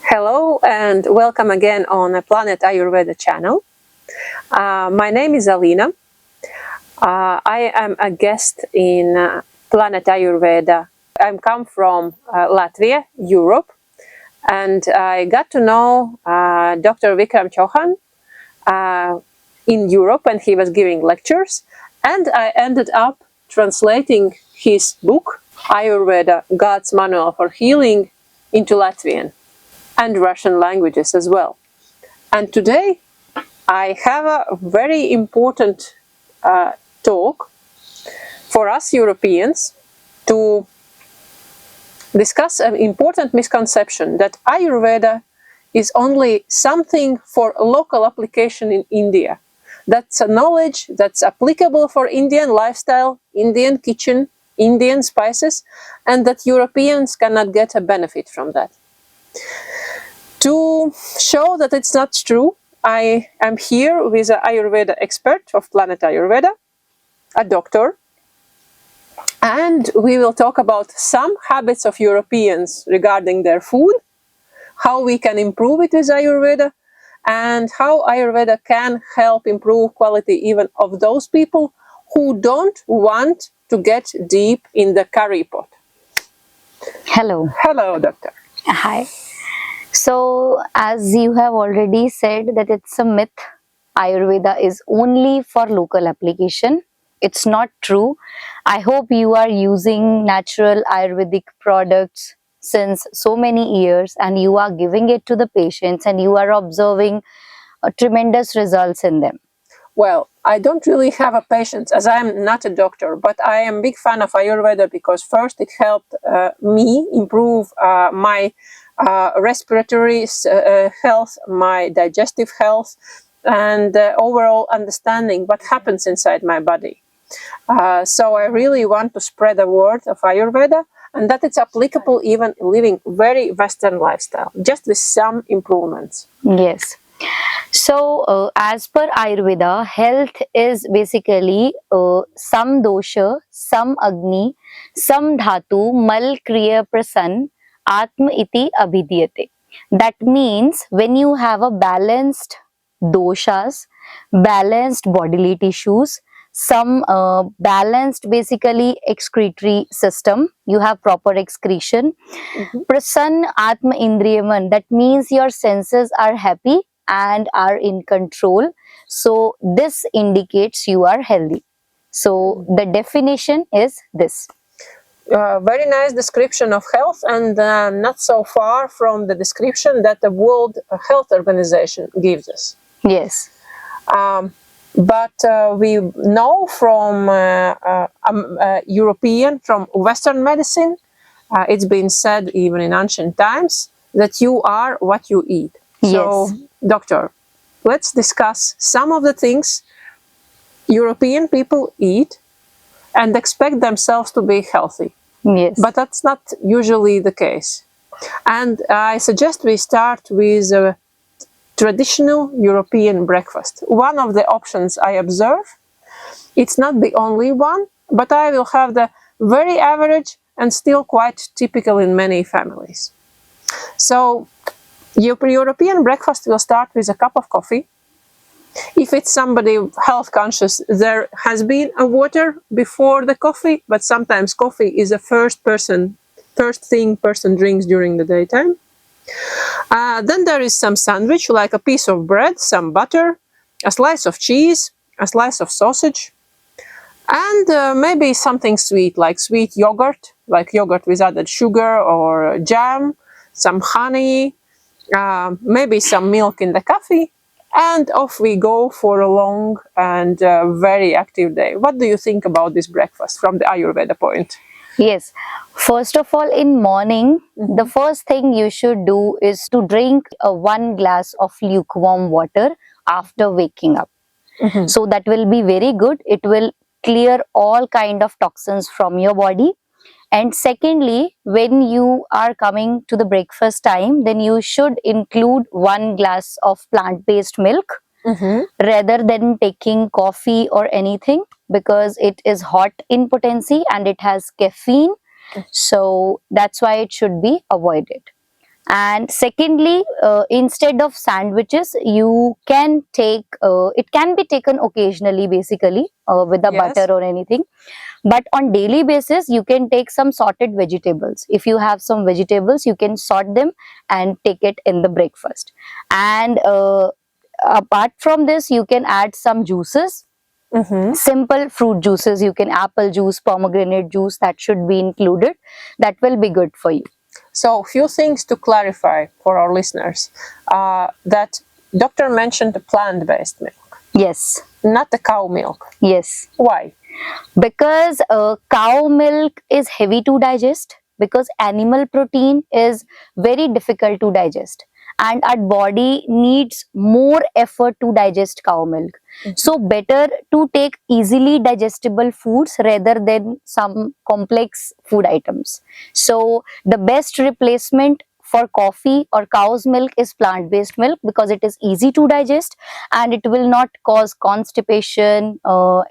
Hello and welcome again on the Planet Ayurveda channel. My name is Alina. I am a guest in Planet Ayurveda. I come from Latvia, Europe, and I got to know Dr. Vikram Chauhan in Europe when he was giving lectures, and I ended up translating his book, Ayurveda, God's Manual for Healing, into Latvian and Russian languages as well. And today I have a very important talk for us Europeans to discuss an important misconception that Ayurveda is only something for local application in India. That's a knowledge that's applicable for Indian lifestyle, Indian kitchen, Indian spices, and that Europeans cannot get a benefit from that. To show that it's not true, I am here with an Ayurveda expert of Planet Ayurveda, a doctor, and we will talk about some habits of Europeans regarding their food, how we can improve it with Ayurveda, and how Ayurveda can help improve quality even of those people who don't want to get deep in the curry pot. Hello. Hello, doctor. Hi. So, as you have already said that it's a myth, Ayurveda is only for local application. It's not true. I hope you are using natural Ayurvedic products since so many years and you are giving it to the patients and you are observing tremendous results in them. Well, I don't really have a patient as I am not a doctor, but I am a big fan of Ayurveda because first it helped me improve my respiratory health, my digestive health, and overall understanding what happens inside my body. So I really want to spread the word of Ayurveda and that it's applicable even living very Western lifestyle, just with some improvements. Yes. So, as per Ayurveda, health is basically some dosha, some agni, some dhatu, mal kriya prasan, atma iti abhidhyate. That means when you have a balanced doshas, balanced bodily tissues, some balanced basically excretory system, you have proper excretion. Prasanna atma indriyaman, that means your senses are happy and are in control. So this indicates you are healthy. So the definition is this. Very nice description of health and not so far from the description that the World Health Organization gives us. Yes. But we know from European, from Western medicine, it's been said even in ancient times that you are what you eat. So, Yes. doctor, let's discuss some of the things European people eat and expect themselves to be healthy. Yes. But that's not usually the case. And I suggest we start with a traditional European breakfast. One of the options I observe, it's not the only one, but I will have the very average and still quite typical in many families. So, your European breakfast will start with a cup of coffee. If it's somebody health conscious, there has been a water before the coffee, but sometimes coffee is the first thing person drinks during the daytime. Then there is some sandwich, like a piece of bread, some butter, a slice of cheese, a slice of sausage, and maybe something sweet, like sweet yogurt, like yogurt with added sugar or jam, some honey, maybe some milk in the coffee, and off we go for a long and very active day. What do you think about this breakfast from the Ayurveda point? Yes. First of all, in morning, the first thing you should do is to drink 1 glass of lukewarm water after waking up. So that will be very good. It will clear all kind of toxins from your body. And secondly, when you are coming to the breakfast time, then you should include 1 glass of plant-based milk rather than taking coffee or anything. because it is hot in potency and it has caffeine. So that's why it should be avoided. And secondly, instead of sandwiches, you can take, it can be taken occasionally basically with the Yes. butter or anything. But on daily basis, you can take some sorted vegetables. If you have some vegetables, you can sort them and take it in the breakfast. And apart from this, you can add some juices. Simple fruit juices. You can apple juice, pomegranate juice, that should be included. That will be good for you. So, few things to clarify for our listeners. That doctor mentioned the plant-based milk, Yes. not the cow milk. Yes. Why? Because cow milk is heavy to digest, because animal protein is very difficult to digest, and our body needs more effort to digest cow milk. So better to take easily digestible foods rather than some complex food items. So the best replacement for coffee or cow's milk is plant-based milk, because it is easy to digest and it will not cause constipation,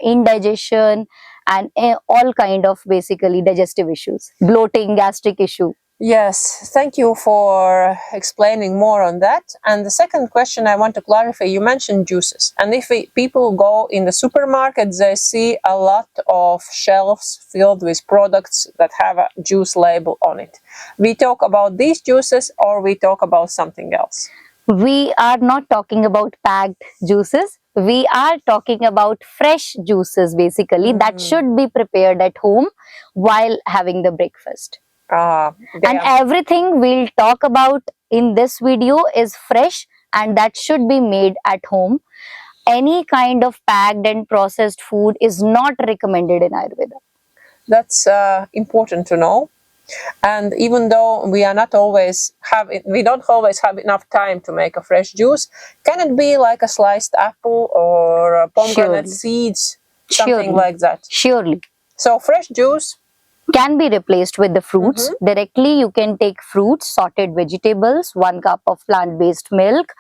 indigestion, and all kind of basically digestive issues, bloating, gastric issue. Yes, thank you for explaining more on that. And the second question I want to clarify, you mentioned juices. And if people go in the supermarket, they see a lot of shelves filled with products that have a juice label on it. We talk about these juices, or we talk about something else? We are not talking about packed juices. We are talking about fresh juices basically that should be prepared at home while having the breakfast. And everything we'll talk about in this video is fresh, and that should be made at home. Any kind of packed and processed food is not recommended in Ayurveda. That's important to know. And even though we don't always have enough time to make a fresh juice, can it be like a sliced apple or pomegranate seeds, something like that? Surely. So fresh juice can be replaced with the fruits. Directly you can take fruits, sorted vegetables, 1 cup of plant-based milk,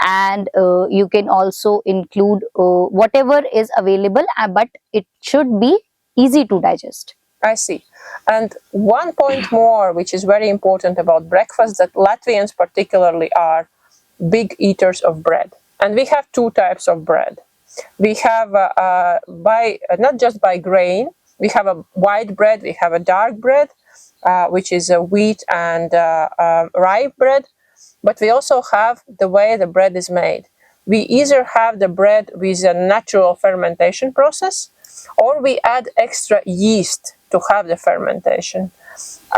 and you can also include whatever is available, but it should be easy to digest. I see. And one point more, which is very important about breakfast, that Latvians particularly are big eaters of bread. And we have 2 types of bread. We have not just by grain. We have a white bread, we have a dark bread, which is a wheat and rye bread. But we also have the way the bread is made. We either have the bread with a natural fermentation process, or we add extra yeast to have the fermentation.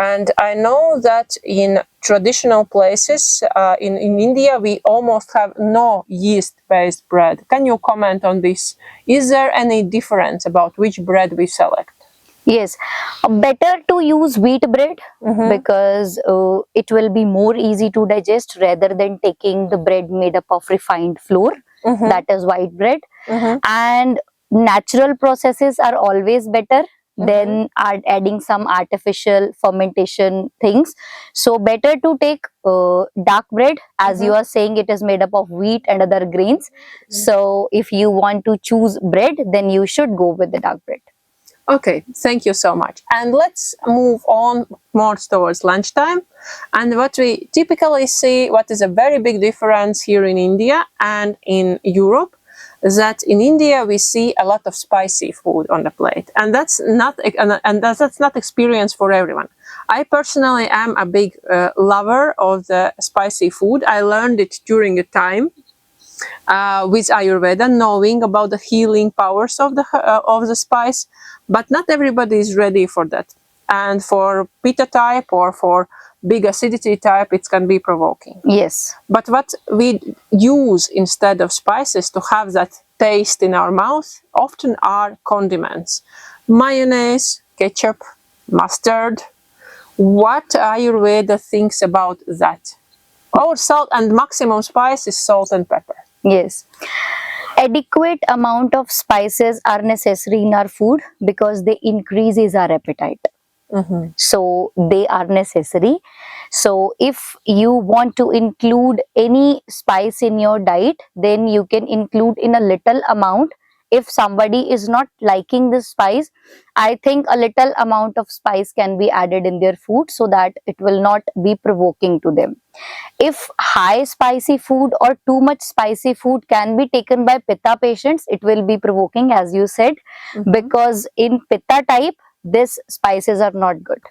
And I know that in traditional places, in India, we almost have no yeast-based bread. Can you comment on this? Is there any difference about which bread we select? Yes, better to use wheat bread because it will be more easy to digest rather than taking the bread made up of refined flour, that is white bread. And natural processes are always better than adding some artificial fermentation things. So better to take dark bread, as you are saying it is made up of wheat and other grains. So if you want to choose bread, then you should go with the dark bread. Okay, thank you so much. And let's move on more towards lunchtime. And what we typically see, what is a very big difference here in India and in Europe, is that in India we see a lot of spicy food on the plate, and that's not experience for everyone. I personally am a big lover of the spicy food. I learned it during a time with Ayurveda, knowing about the healing powers of the spice, but not everybody is ready for that. And for Pitta type or for big acidity type, it can be provoking. Yes. But what we use instead of spices to have that taste in our mouth often are condiments. Mayonnaise, ketchup, mustard. What Ayurveda thinks about that? Our salt and maximum spice is salt and pepper. Yes. Adequate amount of spices are necessary in our food because they increases our appetite. So they are necessary. So if you want to include any spice in your diet, then you can include in a little amount if somebody is not liking this spice, I think a little amount of spice can be added in their food so that it will not be provoking to them. If high spicy food or too much spicy food can be taken by pitta patients, it will be provoking, as you said, because in pitta type, these spices are not good,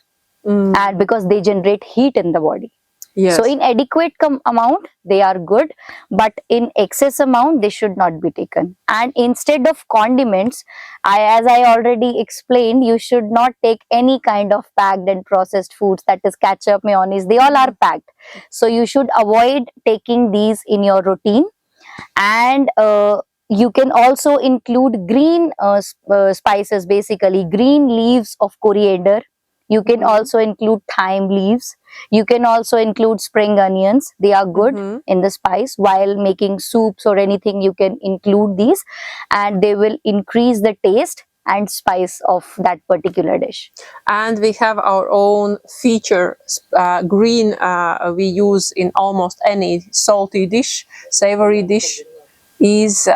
and because they generate heat in the body. Yes. So in adequate amount, they are good, but in excess amount, they should not be taken. And instead of condiments, as I already explained, you should not take any kind of packed and processed foods, that is ketchup, mayonnaise, they all are packed. So you should avoid taking these in your routine. And you can also include green spices, basically green leaves of coriander. You can also include thyme leaves. You can also include spring onions. They are good in the spice. While making soups or anything, you can include these, and they will increase the taste and spice of that particular dish. And we have our own feature, green, we use in almost any salty dish, savory dish, is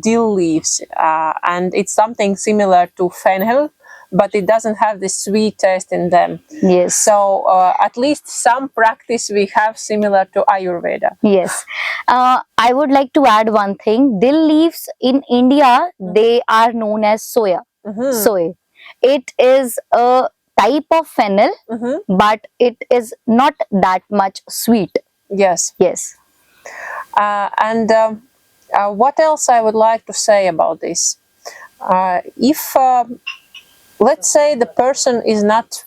dill leaves, and it's something similar to fennel, but it doesn't have the sweet taste in them. Yes. So at least some practice we have similar to Ayurveda. Yes. I would like to add one thing. Dill leaves in India, they are known as soya. Soy. It is a type of fennel, but it is not that much sweet. Yes. Yes. And what else I would like to say about this? If let's say the person is not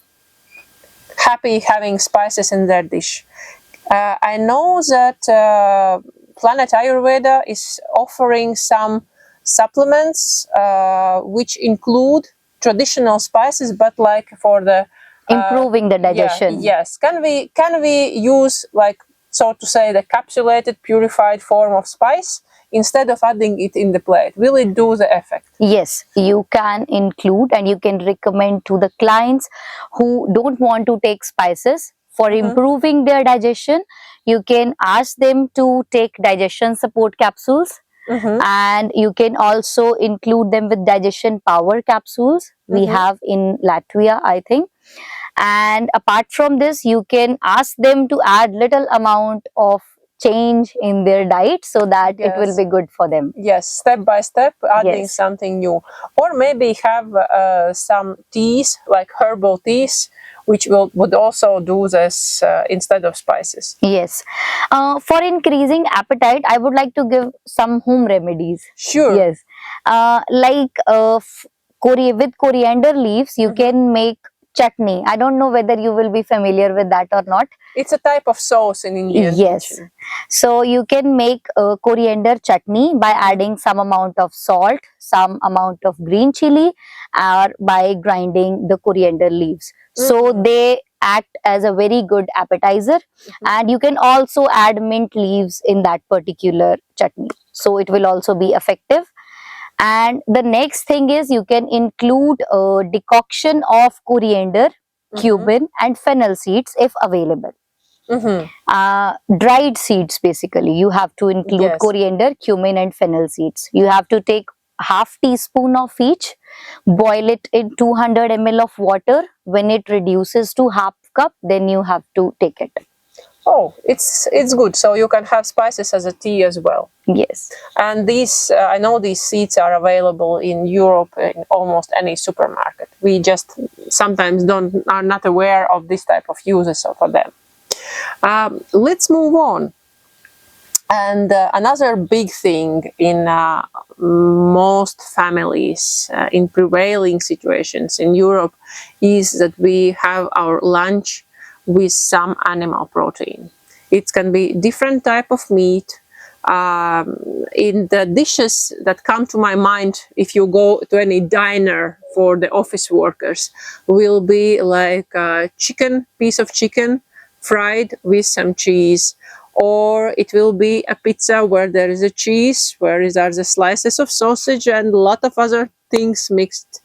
happy having spices in their dish, I know that Planet Ayurveda is offering some supplements which include traditional spices, but like for the improving the digestion. Yes. Can we use, like, so to say, the capsulated, purified form of spice instead of adding it in the plate? Will it do the effect? Yes, you can include, and you can recommend to the clients who don't want to take spices for improving their digestion. You can ask them to take digestion support capsules, and you can also include them with digestion power capsules. We have in Latvia, I think. And apart from this, you can ask them to add little amount of change in their diet so that it will be good for them. Yes, step by step, adding something new. Or maybe have some teas, like herbal teas, which would also do this instead of spices. Yes. For increasing appetite, I would like to give some home remedies. Sure. Yes. Like with coriander leaves, you can make chutney. I don't know whether you will be familiar with that or not. It's a type of sauce in Indian kitchen. So you can make coriander chutney by adding some amount of salt, some amount of green chili, or by grinding the coriander leaves. So they act as a very good appetizer, and you can also add mint leaves in that particular chutney. So it will also be effective. And the next thing is, you can include a decoction of coriander, cumin, and fennel seeds if available. Dried seeds, basically. You have to include coriander, cumin, and fennel seeds. You have to take half teaspoon of each, boil it in 200 ml of water. When it reduces to half cup, then you have to take it. Oh, it's good. So you can have spices as a tea as well. Yes. And these, I know these seeds are available in Europe in almost any supermarket. We just sometimes are not aware of this type of uses for them. Let's move on. And another big thing in most families, in prevailing situations in Europe, is that we have our lunch with some animal protein. It can be different type of meat. In the dishes that come to my mind, if you go to any diner for the office workers, will be like a piece of chicken fried with some cheese, or it will be a pizza where there is a cheese, where there are the slices of sausage and a lot of other things mixed.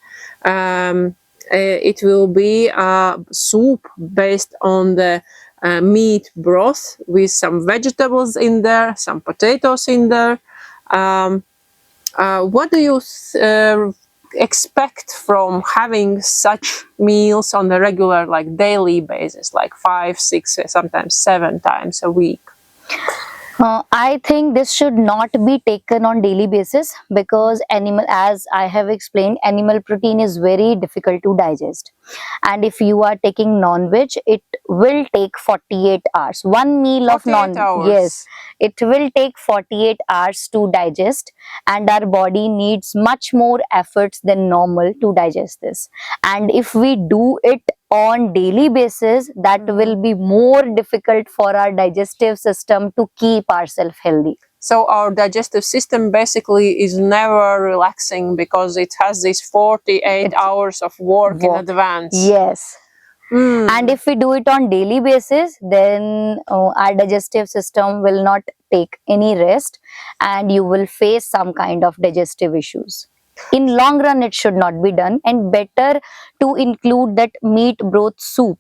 It will be a soup based on the meat broth with some vegetables in there, some potatoes in there. What do you expect from having such meals on a regular, like daily basis, like 5, 6, sometimes 7 times a week? I think this should not be taken on daily basis, because animal, as I have explained, animal protein is very difficult to digest. And if you are taking non-veg, it will take 48 hours. One meal of 48 hours. Yes, it will take 48 hours to digest, and our body needs much more efforts than normal to digest this. And if we do it on daily basis, that will be more difficult for our digestive system to keep ourselves healthy. So our digestive system basically is never relaxing because it has these 48 hours of work in advance. Yes. And if we do it on daily basis, then our digestive system will not take any rest, and you will face some kind of digestive issues. In long run, it should not be done, and better to include that meat broth soup.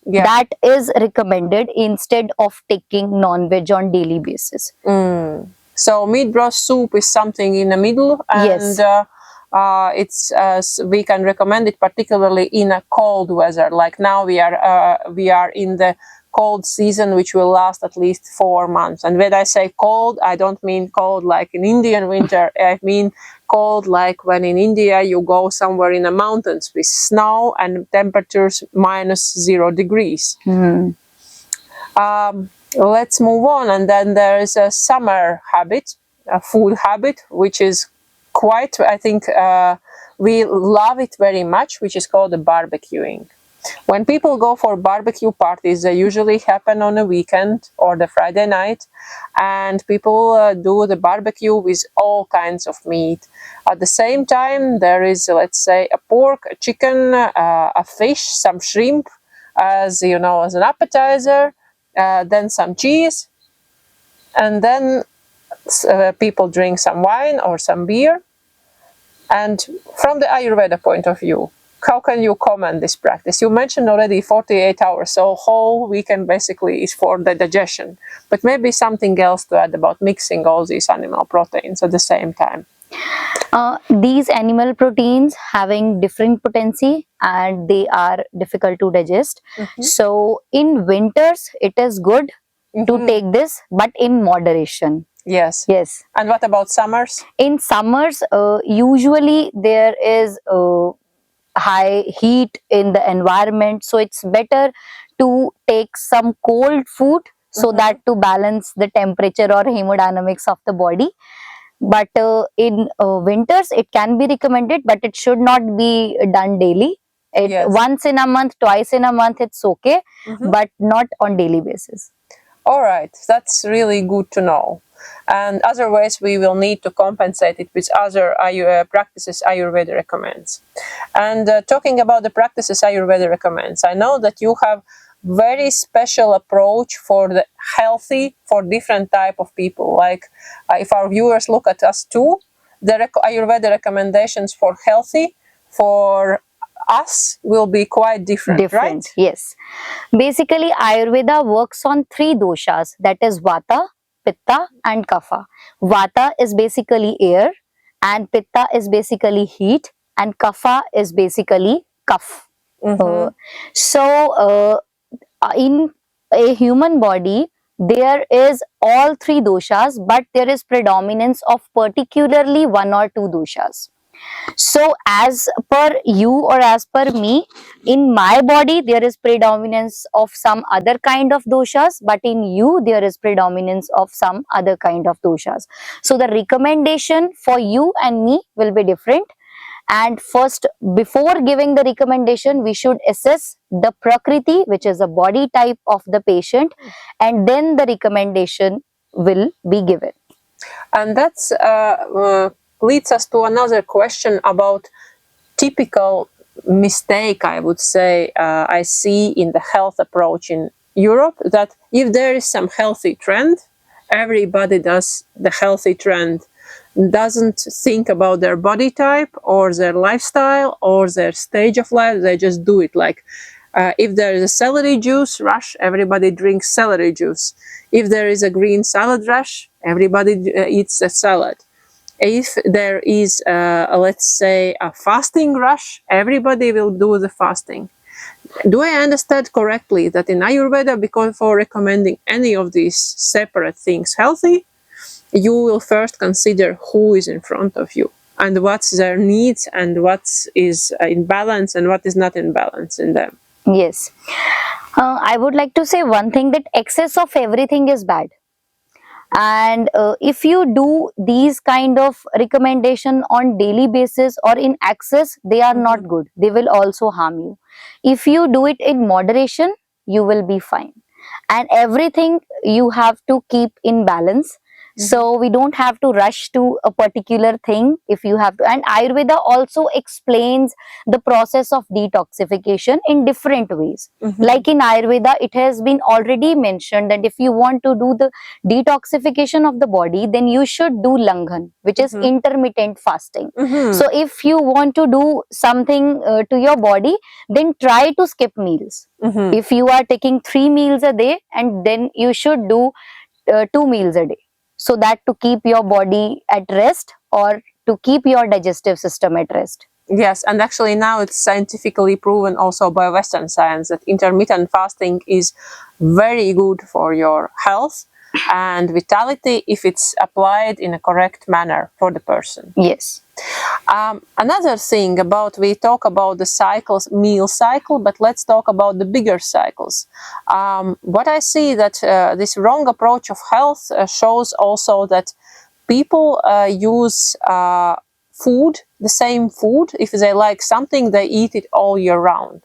Yeah. That is recommended instead of taking non-veg on daily basis. So meat broth soup is something in the middle, and we can recommend it particularly in a cold weather. Like now we are in the cold season, which will last at least 4 months. And when I say cold, I don't mean cold like in Indian winter. I mean cold like when in India you go somewhere in the mountains with snow and temperatures -0 degrees. Let's move on, and then there is a summer habit, a food habit, which is quite, I think, we love it very much, which is called the barbecuing. When people go for barbecue parties, they usually happen on a weekend or the Friday night, and people do the barbecue with all kinds of meat. At the same time, there is, let's say, a pork, a chicken, a fish, some shrimp, as you know, as an appetizer, then some cheese, and then people drink some wine or some beer. And from the Ayurveda point of view, how can you comment this practice? You mentioned already 48 hours, so whole weekend basically is for the digestion. But maybe something else to add about mixing all these animal proteins at the same time. These animal proteins having different potency, and they are difficult to digest. So in winters, it is good to take this, but in moderation. Yes. Yes. And what about summers? In summers, usually there is high heat in the environment, so it's better to take some cold food, so that to balance the temperature or hemodynamics of the body. But in winters, it can be recommended, but it should not be done daily. Once in a month, twice in a month, it's okay, but not on daily basis. All right, that's really good to know. And otherwise, we will need to compensate it with other practices Ayurveda recommends. And talking about the practices Ayurveda recommends, I know that you have very special approach for the healthy, for different type of people. Like if our viewers look at us too, the Ayurveda recommendations for healthy, for us, will be quite different, right? Yes. Basically, Ayurveda works on 3 doshas, that is Vata, Pitta and Kapha. Vata is basically air, and Pitta is basically heat, and Kapha is basically Kaph. So in a human body, there is all 3 doshas, but there is predominance of particularly 1 or 2 doshas. So as per you or as per me, in my body there is predominance of some other kind of doshas, but in you there is predominance of some other kind of doshas. So the recommendation for you and me will be different. And first, before giving the recommendation, we should assess the prakriti, which is the body type of the patient, and then the recommendation will be given. And that's leads us to another question about typical mistake, I would say, I see in the health approach in Europe, that if there is some healthy trend, everybody does the healthy trend, doesn't think about their body type or their lifestyle or their stage of life. They just do it. Like if there is a celery juice rush, everybody drinks celery juice. If there is a green salad rush, everybody eats a salad. If there is, let's say, a fasting rush, everybody will do the fasting. Do I understand correctly that in Ayurveda, because for recommending any of these separate things healthy, you will first consider who is in front of you and what's their needs and what is in balance and what is not in balance in them? Yes. I would like to say one thing, that excess of everything is bad. And if you do these kind of recommendation on daily basis or in excess, they are not good. They will also harm you. If you do it in moderation, you will be fine. And everything you have to keep in balance. So we don't have to rush to a particular thing. If you have to, and Ayurveda also explains the process of detoxification in different ways. Like in Ayurveda, it has been already mentioned that if you want to do the detoxification of the body, then you should do langhan, which is intermittent fasting. So if you want to do something to your body, then try to skip meals. If you are taking 3 meals a day, and then you should do 2 meals a day, so that to keep your body at rest or to keep your digestive system at rest. Yes, and actually now it's scientifically proven also by Western science that intermittent fasting is very good for your health and vitality if it's applied in a correct manner for the person. Yes. Another thing about, we talk about the cycles, meal cycle, but let's talk about the bigger cycles. What I see that this wrong approach of health shows also that people use food, the same food. If they like something, they eat it all year round.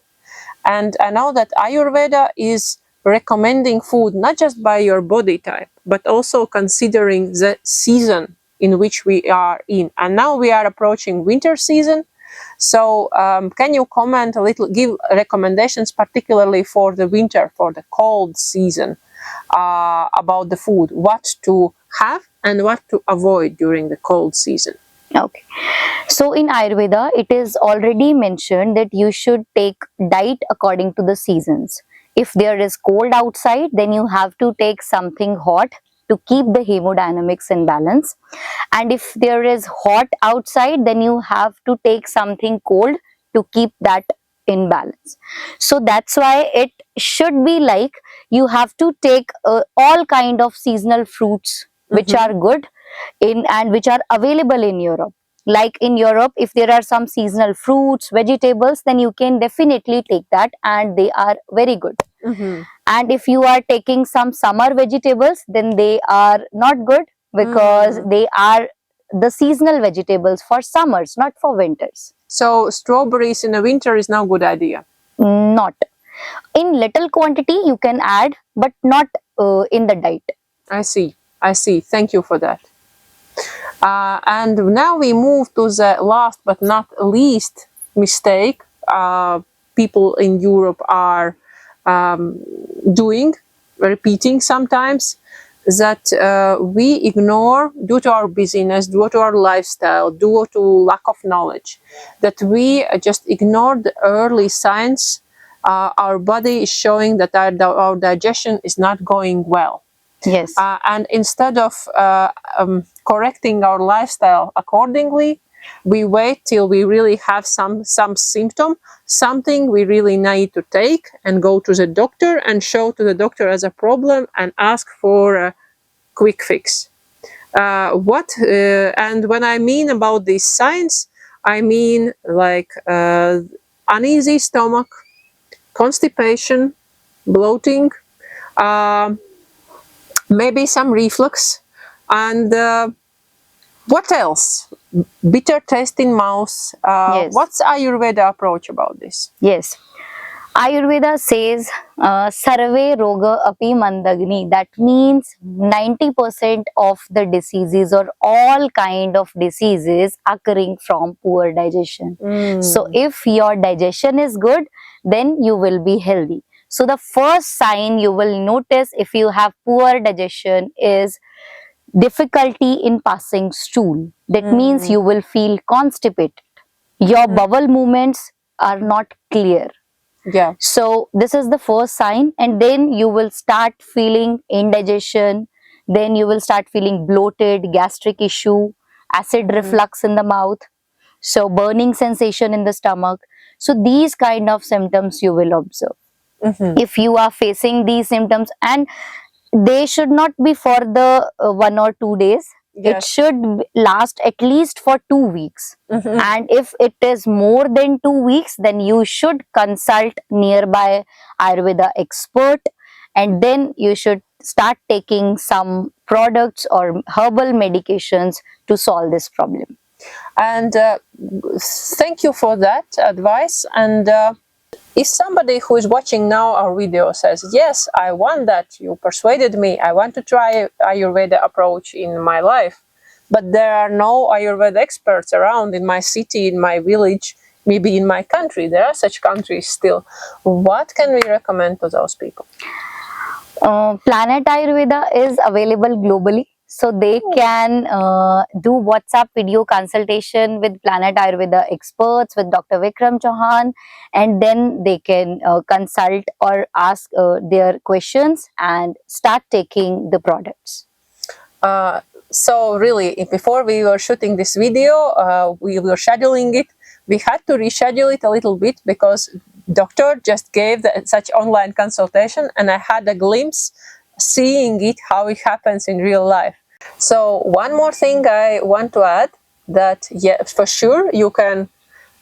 And I know that Ayurveda is recommending food not just by your body type, but also considering the season in which we are in. And now we are approaching winter season. So can you comment a little, give recommendations particularly for the winter, for the cold season, about the food, what to have and what to avoid during the cold season? Okay. So in Ayurveda, it is already mentioned that you should take diet according to the seasons. If there is cold outside, then you have to take something hot to keep the hemodynamics in balance. And if there is hot outside, then you have to take something cold to keep that in balance. So that's why it should be like you have to take all kind of seasonal fruits which are good in and which are available in Europe. Like in Europe, if there are some seasonal fruits, vegetables, then you can definitely take that and they are very good. And if you are taking some summer vegetables, then they are not good because they are the seasonal vegetables for summers, not for winters. So strawberries in the winter is no good idea? Not. In little quantity you can add, but not in the diet. I see. I see. Thank you for that. And now we move to the last but not least mistake people in Europe are doing, repeating sometimes, that we ignore due to our busyness, due to our lifestyle, due to lack of knowledge, that we just ignore the early signs. Our body is showing that our digestion is not going well. Yes. And instead of correcting our lifestyle accordingly, we wait till we really have some symptom, something we really need to take, and go to the doctor and show to the doctor as a problem and ask for a quick fix. And when I mean about these signs, I mean like uneasy stomach, constipation, bloating, maybe some reflux, and what else? Bitter taste in mouth. Yes. What's Ayurveda approach about this? Yes. Ayurveda says sarve roga api mandagni. That means 90% of the diseases or all kind of diseases occurring from poor digestion. So if your digestion is good, then you will be healthy. So the first sign you will notice if you have poor digestion is difficulty in passing stool. That means you will feel constipated. Your bowel movements are not clear. Yeah. So this is the first sign, and then you will start feeling indigestion, then you will start feeling bloated, gastric issue, acid reflux in the mouth, so burning sensation in the stomach. So these kind of symptoms you will observe. If you are facing these symptoms, and they should not be for the 1 or 2 days. Yes. It should last at least for 2 weeks. And if it is more than 2 weeks, then you should consult nearby Ayurveda expert, and then you should start taking some products or herbal medications to solve this problem. And thank you for that advice. And if somebody who is watching now our video says, yes, I want that, you persuaded me, I want to try Ayurveda approach in my life, but there are no Ayurveda experts around in my city, in my village, maybe in my country, there are such countries still, what can we recommend to those people? Planet Ayurveda is available globally. So they can do WhatsApp video consultation with Planet Ayurveda experts, with Dr. Vikram Chauhan, and then they can consult or ask their questions and start taking the products. So really, before we were shooting this video, we were scheduling it. We had to reschedule it a little bit because doctor just gave such online consultation, and I had a glimpse seeing it, how it happens in real life. So one more thing I want to add, that yeah, for sure you can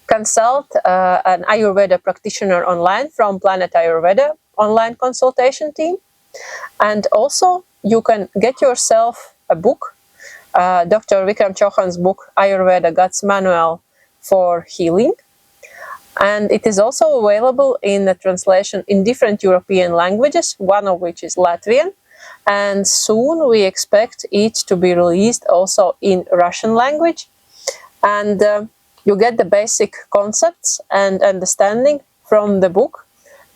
consult an Ayurveda practitioner online from Planet Ayurveda online consultation team, and also you can get yourself a book, Dr. Vikram Chauhan's book, Ayurveda God's Manual for Healing, and it is also available in a translation in different European languages, one of which is Latvian. And soon we expect it to be released also in Russian language. And you get the basic concepts and understanding from the book,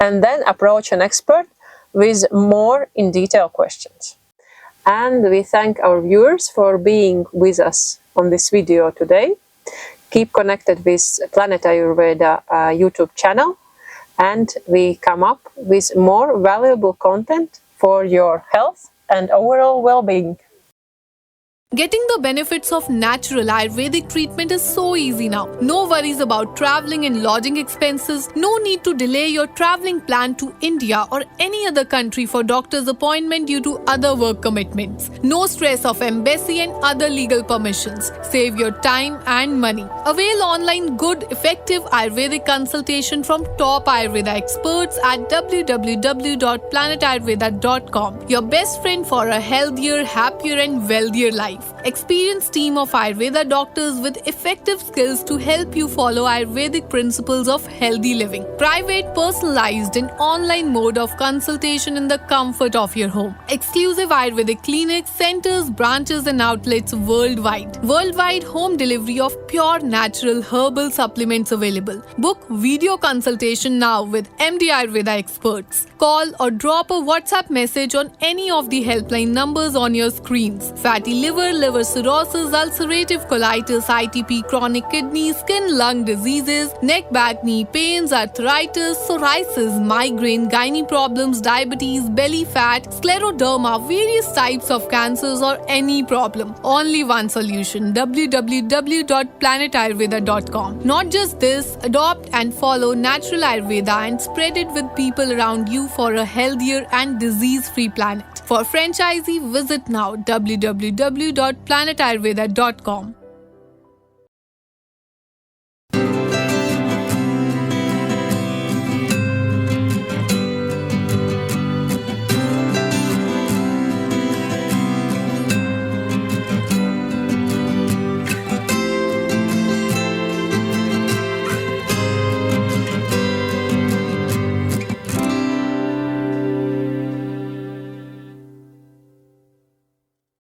and then approach an expert with more in detail questions. And we thank our viewers for being with us on this video today. Keep connected with Planet Ayurveda YouTube channel, and we come up with more valuable content for your health and overall well-being. Getting the benefits of natural Ayurvedic treatment is so easy now. No worries about traveling and lodging expenses. No need to delay your traveling plan to India or any other country for doctor's appointment due to other work commitments. No stress of embassy and other legal permissions. Save your time and money. Avail online good, effective Ayurvedic consultation from top Ayurveda experts at www.planetayurveda.com. Your best friend for a healthier, happier and wealthier life. Experienced team of Ayurveda doctors with effective skills to help you follow Ayurvedic principles of healthy living. Private, personalized and online mode of consultation in the comfort of your home. Exclusive Ayurvedic clinics, centers, branches and outlets worldwide. Worldwide home delivery of pure natural herbal supplements available. Book video consultation now with MD Ayurveda experts. Call or drop a WhatsApp message on any of the helpline numbers on your screens. Fatty liver, liver cirrhosis, ulcerative colitis, ITP, chronic kidney, skin, lung diseases, neck, back, knee pains, arthritis, psoriasis, migraine, gynae problems, diabetes, belly fat, scleroderma, various types of cancers or any problem. Only one solution, www.planetayurveda.com. Not just this, adopt and follow natural Ayurveda and spread it with people around you for a healthier and disease-free planet. For franchisee, visit now www.planetayurveda.com.